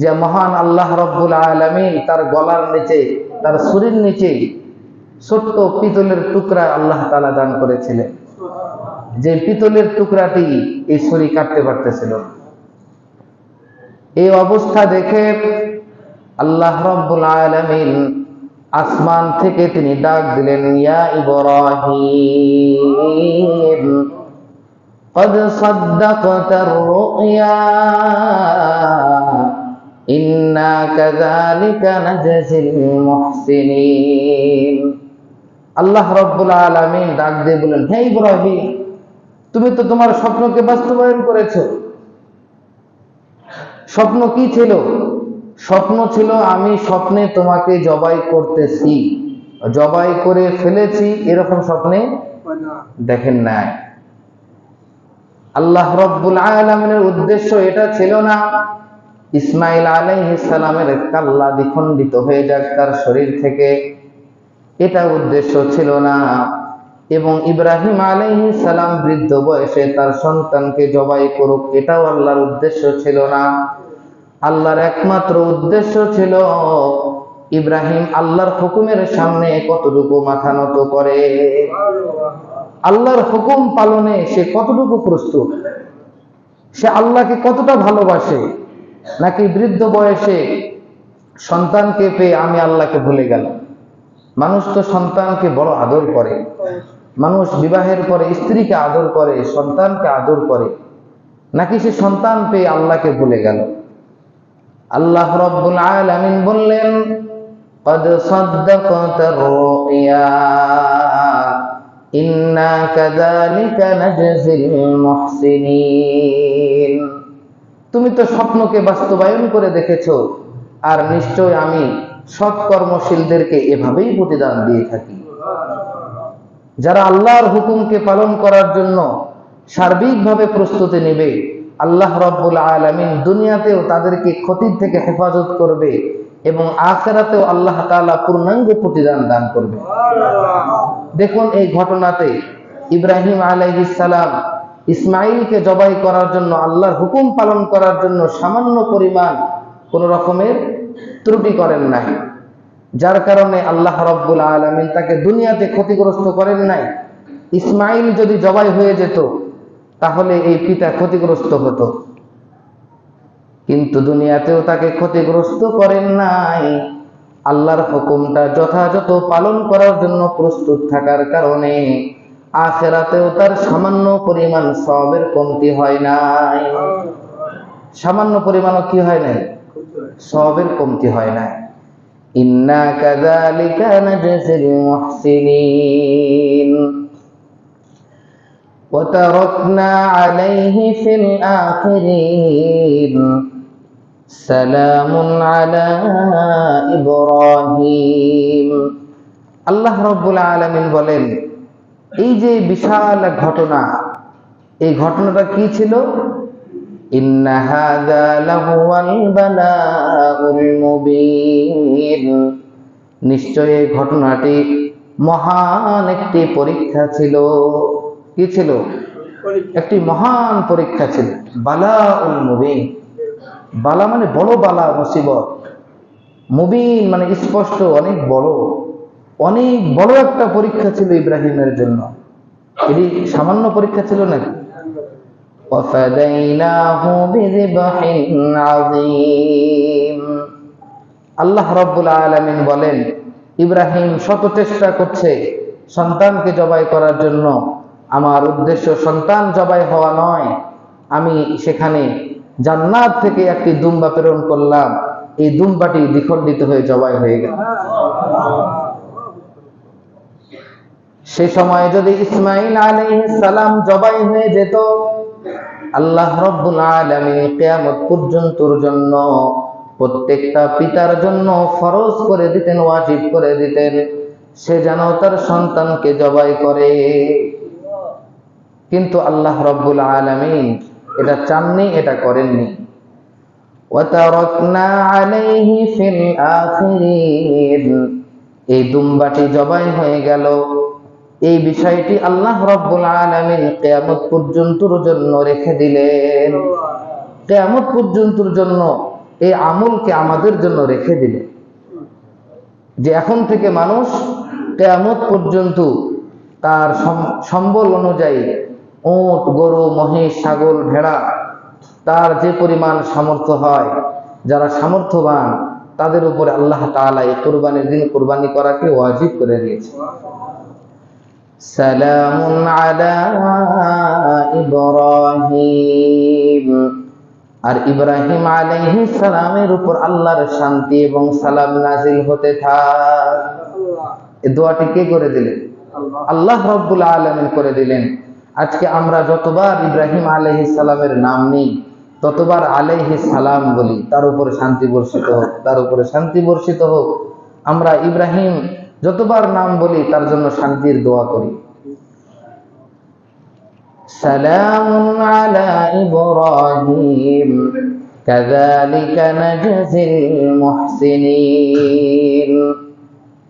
যে মহান আল্লাহ রাব্বুল আলামিন তার গলার নিচে, তার ছুরির নিচে ছোট্ট পিতলের টুকরা আল্লাহ তাআলা দান করেছিলেন, যে পিতলের টুকরাটি এই ছুরি কাটতে পারতেছিল। এই অবস্থা দেখে আল্লাহ রাব্বুল আলামিন আসমান থেকে তিনি ডাক দিলেন, ইয়া ইব্রাহিম قد صدقت الرؤيا إنا كذلك نجزي المحسنين। আল্লাহ রাব্বুল আলামিন ডাক দিয়ে বলেন, হে ইব্রাহিম, তুমি তো তোমার স্বপ্নকে বাস্তবায়ন করেছো। স্বপ্ন কি ছিল? স্বপ্ন ছিল আমি স্বপ্নে তোমাকে জবাই করতেছি, জবাই করে ফেলেছি, এরকম স্বপ্নে দেখেন নাই। আল্লাহ রাব্বুল আলামিনের উদ্দেশ্য এটা ছিল না ইসমাঈল আলাইহিস সালামের কাল্লা দ্বিখণ্ডিত হয়ে যাক তার শরীর থেকে, এটা উদ্দেশ্য ছিল না। এবং ইব্রাহিম আলাইহিস সালাম বৃদ্ধ বয়সে তার সন্তানকে জবাই করুক, এটাও আল্লাহর উদ্দেশ্য ছিল না। আল্লাহর একমাত্র উদ্দেশ্য ছিল ইব্রাহিম আল্লাহর হুকুমের সামনে কতটুকু মাথা নত করে, আল্লাহর হুকুম পালনে সে কতটুকু প্রস্তুত, সে আল্লাহকে কতটা ভালোবাসে। নাকি বৃদ্ধ বয়সে সন্তানকে পেয়ে আমি আল্লাহকে ভুলে গেলাম। মানুষ তো সন্তানকে বড় আদর করে, মানুষ বিবাহের পরে স্ত্রীকে আদর করে, সন্তানকে আদর করে, নাকি সে সন্তান পেয়ে আল্লাহকে ভুলে গেল। আল্লাহ রাব্বুল আলামিন বললেন, قد صدقت الرؤيا إنا كذلك نجزي المحسنين। তুমি তো স্বপ্নকে বাস্তবায়ন করে দেখেছো, আর নিশ্চয় আমি সৎ কর্মশীলদেরকে এভাবেই প্রতিদান দিয়ে থাকি। যারা আল্লাহর হুকুমকে পালন করার জন্য সার্বিকভাবে প্রস্তুতি নেবে, আল্লাহ রাব্বুল আলামিন দুনিয়াতেও তাদেরকে ক্ষতির থেকে হেফাজত করবে এবং আখিরাতেও আল্লাহ তাআলা পূর্ণাঙ্গ প্রতিদান দান করবে। দেখুন এই ঘটনাতে ইব্রাহিম আলাইহিস সালাম ইসমাঈলকে জবাই করার জন্য, আল্লাহর হুকুম পালন করার জন্য সামান্য পরিমাণ কোন রকমের ত্রুটি করেন নাই, যার কারণে আল্লাহ রাব্বুল আলামিন তাকে দুনিয়াতে ক্ষতিগ্রস্ত করেন নাই। ইসমাঈল যদি জবাই হয়ে যেত তাহলে এই পিতা ক্ষতিগ্রস্ত হতো, কিন্তু দুনিয়াতেও তাকে ক্ষতিগ্রস্ত করেন নাই। আল্লাহর হুকুমটা যথাযথ পালন করার জন্য প্রস্তুত থাকার কারণে আখিরাতেও তার সামান্য পরিমাণ সওয়াবের কমতি হয় নাই, সামান্য পরিমাণও কি হয় নাই, সওয়াবের কমতি হয় নাই। ইন্না কাযালিকা নাজজিল মুহসিনিন ওয়া তারাকনা আলাইহি ফিল আখিরিন সালামুন আলা ইব্রাহিম। আল্লাহ রাব্বুল আলামিন বলেন, এই যে বিশাল ঘটনা, এই ঘটনাটা কি ছিল? ইন্না হাযা লাহুয়াল বালাউল মুবিন। নিশ্চয় এই ঘটনাটি মহান একটি পরীক্ষা ছিল। কি ছিল? একটি মহান পরীক্ষা ছিল। বালাউল মুবিন, বালা মানে বড় বালা মুসিবত, মুবিন মানে স্পষ্ট, অনেক বড়, অনেক বড় একটা পরীক্ষা ছিল ইব্রাহিমের জন্য। এটি সামান্য পরীক্ষা ছিল নাকি? ওয়াফাদাইনাহু বিযিবহিন আযীম। আল্লাহ রাব্বুল আলামিন বলেন, ইব্রাহিম শত চেষ্টা করছে সন্তানকে জবাই করার জন্য। আমার উদ্দেশ্য সন্তান জবাই হওয়া নয়, আমি সেখানে জান্নাত থেকে একটি দুম্বা প্রেরণ করলাম, এই দুম্বাটি দ্বিখণ্ডিত হয়ে জবাই হয়ে গেল। সে সময় যদি ইসমাঈল আলাইহিস সালাম জবাই হয়ে যেত, আল্লাহ রাব্বুল আলামিন কিয়ামত পর্যন্তর জন্য প্রত্যেকটা পিতার জন্য ফরজ করে দিতেন, ওয়াজিব করে দিতেন, সে যেন তার সন্তানকে জবাই করে। কিন্তু আল্লাহ রব্বুল আলামিন এটা চাননি, এটা করেননি। ওয়াতারাকনা আলাইহি ফিল আখিরিন, এই দুম্বাটি জবাই হয়ে গেল। এই বিষয়টি আল্লাহ রব্বুল আলামিন কিয়ামত পর্যন্তর জন্য রেখে দিলেন। কিয়ামত পর্যন্তর জন্য এই আমলকে আমাদের জন্য রেখে দিলেন, যে এখন থেকে মানুষ কিয়ামত পর্যন্ত তার সম্বল অনুযায়ী উট, গরু, মহিষ, ছাগল, ভেড়া, তার যে পরিমাণ সামর্থ্য হয়, যারা সামর্থ্যবান তাদের উপরে আল্লাহ তাআলা এই কুরবানির দিন কুরবানি করাকে ওয়াজিব করে দিয়েছে। সালামুন আলা ইব্রাহিম, আর ইব্রাহিম আলাইহিস সালামের উপর আল্লাহর শান্তি এবং সালাম নাজিল হতে থাক। এই দোয়াটি কে করে দিলেন? আল্লাহ রাব্বুল আলামিন করে দিলেন। আজকে আমরা যতবার ইব্রাহিম আলাইহিস সালামের নাম নিই, ততবার আলাইহিস সালাম বলি, তার উপরে শান্তি বর্ষিত হোক, তার উপরে শান্তি বর্ষিত হোক। আমরা ইব্রাহিম যতবার নাম বলি তার জন্য শান্তির দোয়া করি। সালামুন আলা ইব্রাহিম কাযালিকা নাজজিল মুহসিনিন।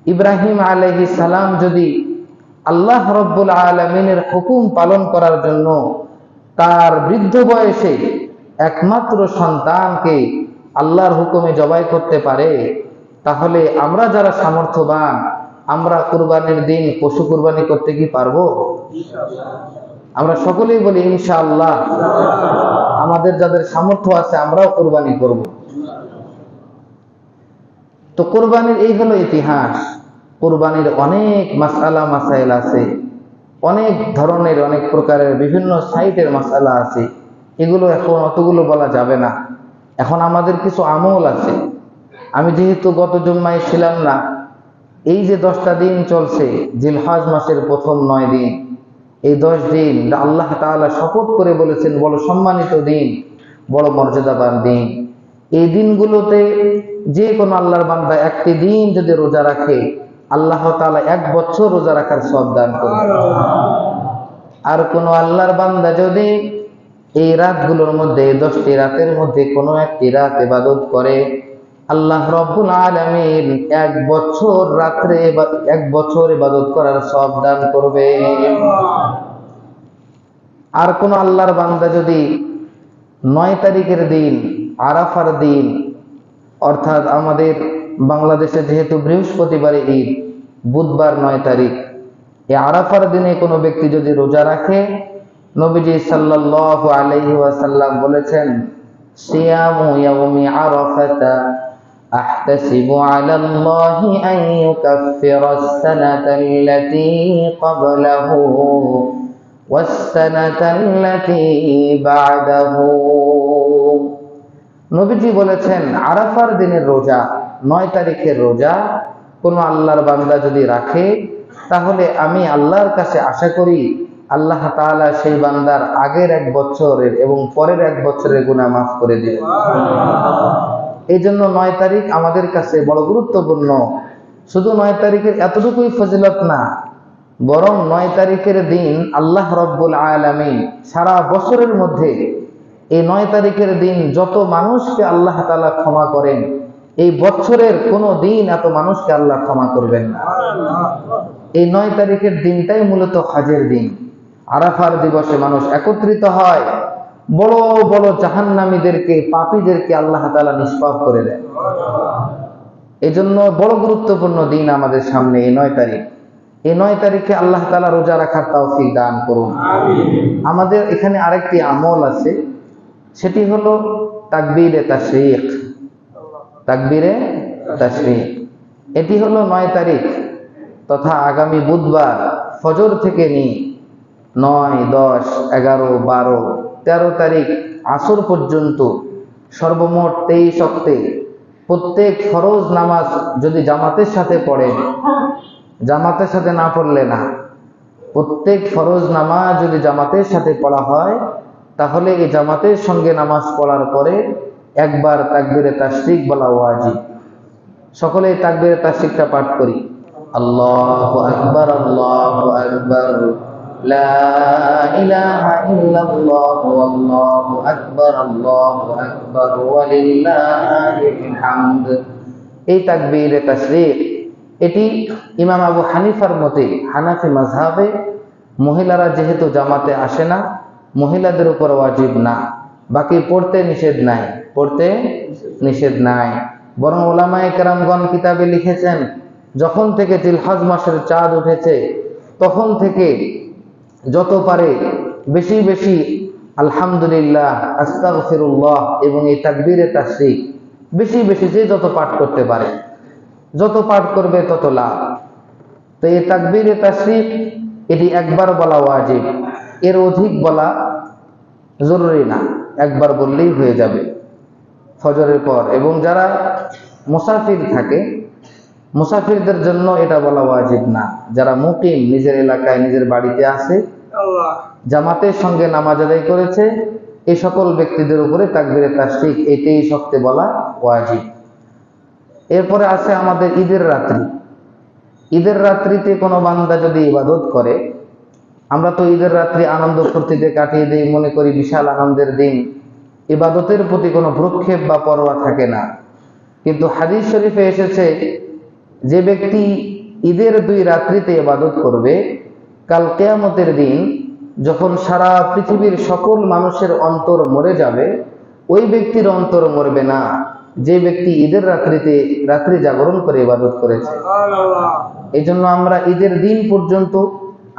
ইব্রাহিম আলাইহিস সালাম যদি আল্লাহ রব্বুল আলামিনের হুকুম পালন করার জন্য তার বৃদ্ধ বয়সে একমাত্র সন্তানকে আল্লাহর হুকুমে জবাই করতে পারে, তাহলে আমরা যারা সামর্থ্যবান, আমরা কুরবানির দিন পশু কুরবানি করতে কি পারবো? আমরা সকলেই বলি ইনশাআল্লাহ। আমাদের যাদের সামর্থ্য আছে আমরাও কুরবানি করব। তো কুরবানির এই হলো ইতিহাস। কুরবানির অনেক মাসআলা মাসাইল আছে, অনেক ধরনের, অনেক প্রকারের বিভিন্ন সাইটের মাসআলা আছে। এগুলো এখন অতগুলো বলা যাবে না। এখন আমাদের কিছু আমল আছে। আমি যেহেতু গত জুম্মায় ছিলাম না, এই যে 10টা দিন চলছে জিলহজ মাসের প্রথম 9 দিন, এই 10 দিন আল্লাহ তাআলা শপথ করে বলেছেন বড় সম্মানিত দিন, বড় মর্যাদাবান দিন। এই দিনগুলোতে যে কোনো আল্লাহর বান্দা একটি দিন যদি রোজা রাখে, আল্লাহ তাআলা 1 বছর রোজা রাখার সওয়াব দান করবেন। আর কোন আল্লাহর বান্দা যদি এই রাতগুলোর মধ্যে, 10টি রাতের মধ্যে কোনো একটি রাত ইবাদত করে, আল্লাহ রব্বুল আলামিন 1 বছর রাত্রে 1 বছর ইবাদত করার সওয়াব দান করবে। আর কোন আল্লাহর বান্দা যদি 9 তারিখের দিন, আরাফার দিন, অর্থাৎ আমাদের বাংলাদেশে যেহেতু বৃহস্পতিবারে ঈদ, বুধবার 9 তারিখ, এই আরাফার দিনে কোনো ব্যক্তি যদি রোজা রাখে, নবীজি সাল্লাল্লাহু আলাইহি ওয়াসাল্লাম বলেছেন, সিয়ামু ইয়াউমি আরাফাতা আহতাসিবু আলা আল্লাহি আন ইউকাফফিরাস সানাতাল্লাতী ক্বাবলাহু ওয়াস সানাতাল্লাতী বা'দাহু। নবীজি বলেছেন, আরাফার দিনের রোজা, 9 তারিখের রোজা কোন আল্লাহর বান্দা যদি রাখে, তাহলে আমি আল্লাহর কাছে আশা করি আল্লাহ তাআলা সেই বান্দার আগের 1 বছরের এবং পরের 1 বছরের গুনাহ মাফ করে দিবেন। এই জন্য 9 তারিখ আমাদের কাছে বড় গুরুত্বপূর্ণ। শুধু 9 তারিখের এতটুকুই ফজিলত না, বরং 9 তারিখের দিন আল্লাহ রব্বুল আলামিন সারা বছরের মধ্যে এই 9 তারিখের দিন যত মানুষকে আল্লাহ তাআলা ক্ষমা করেন, এই বছরের কোনো দিন এত মানুষকে আল্লাহ ক্ষমা করবেন না। এই 9 তারিখের দিনটাই মূলত হজের দিন। আরাফার দিবসে মানুষ একত্রিত হয়, বড় বড় জাহান্নামীদেরকে, পাপীদেরকে আল্লাহ তাআলা নিষ্পাপ করে দেন। এই জন্য বড় গুরুত্বপূর্ণ দিন আমাদের সামনে এই 9 তারিখ। এই 9 তারিখে আল্লাহ তাআলা রোজা রাখার তৌফিক দান করুন। আমাদের এখানে আরেকটি আমল আছে, সেটি হলো তাকবীরে তাশরীক। তাকবীরে তাশরীক এটি হলো 9 তারিখ তথা আগামী বুধবার ফজর থেকে নিয়ে 9, 10, 11, 12, 13 তারিখ আসর পর্যন্ত সর্বমোট 23 ওয়াক্তে প্রত্যেক ফরজ নামাজ যদি জামাতের সাথে পড়েন, জামাতের সাথে না পড়লে না, প্রত্যেক ফরজ নামাজ যদি জামাতের সাথে পড়া হয়, তাহলে এই জামাতের সঙ্গে নামাজ পড়ার পরে একবার তাকবীরে তাশরীক বলা ওয়াজিব। সকলে তাকবীরে তাশরীকটা পাঠ করি। আল্লাহু আকবার, আল্লাহু আকবার, লা ইলাহা ইল্লাল্লাহ, আল্লাহু আকবার, ওয়ালিল্লাহিল হামদ। এই তাকবীরে তাশরীক এটি ইমাম আবু হানিফার মতে, হানাফি মাযহাবে মহিলারা যেহেতু জামাতে আসে না, মহিলাদের উপর ওয়াজিব না, বাকি পড়তে নিষেধ নাই, পড়তে নিষেধ নাই। বরং উলামায়ে কেরামগণ কিতাবে লিখেছেন, যখন থেকে জিলহজ মাসের চাঁদ উঠেছে তখন থেকে যত পারে বেশি বেশি আলহামদুলিল্লাহ, আস্তাগফিরুল্লাহ এবং এই তাকবীরে তাশরীক বেশি বেশি যে যত পাঠ করতে পারে, যত পাঠ করবে তত লাভ। তো এই তাকবীরে তাশরীক এটি একবার বলা ওয়াজিব, এর অধিক বলা জরুরি না, একবার বললেই হয়ে যাবে ফজরের পর। এবং যারা মুসাফির থাকে, মুসাফিরদের জন্য এটা বলা ওয়াজিব না। যারা মুকিম, নিজের এলাকায় নিজের বাড়িতে আছে, জামাতের সঙ্গে নামাজ আদায় করেছে, এই সকল ব্যক্তিদের উপরে তাকবীরে তাশরীক এটাই শক্তে বলা ওয়াজিব। এরপরে আছে আমাদের ঈদের রাত্রি। ঈদের রাত্রিতে কোনো বান্দা যদি ইবাদত করে, আমরা তো ঈদের রাত্রি আনন্দ ফুর্তিতে কাটিয়ে দিই, মনে করি বিশাল আনন্দের দিন, ইবাদতের প্রতি কোনো ভ্রুক্ষেপ বা পরোয়া থাকে না। কিন্তু হাদিস শরীফে এসেছে, যে ব্যক্তি ঈদের 2 রাত্রিতে ইবাদত করবে, কাল কিয়ামতের দিন যখন সারা পৃথিবীর সকল মানুষের অন্তর মরে যাবে, ওই ব্যক্তির অন্তর মরবে না যে ব্যক্তি ঈদের রাত্রি জাগরণ করে ইবাদত করেছে। এই জন্য আমরা ঈদের দিন পর্যন্ত,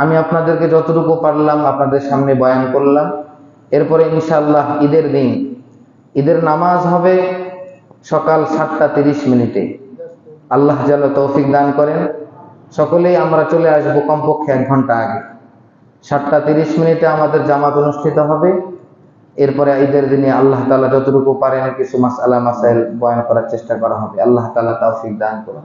আমি আপনাদেরকে যতটুকু পারলাম আপনাদের সামনে বয়ান করলাম। এরপরে ইনশাআল্লাহ ঈদের দিন ঈদের নামাজ হবে সকাল 7:30 আল্লাহ যেন তৌফিক দান করেন। সকলেই আমরা চলে আসব কমপক্ষে 1 ঘন্টা আগে। 7:30 আমাদের জামাত অনুষ্ঠিত হবে। এরপরে ঈদের দিনে আল্লাহ তাআলা যতটুকু পারেন কিছু মাসআলা মাসাইল বয়ান করার চেষ্টা করা হবে। আল্লাহ তাআলা তৌফিক দান করুন।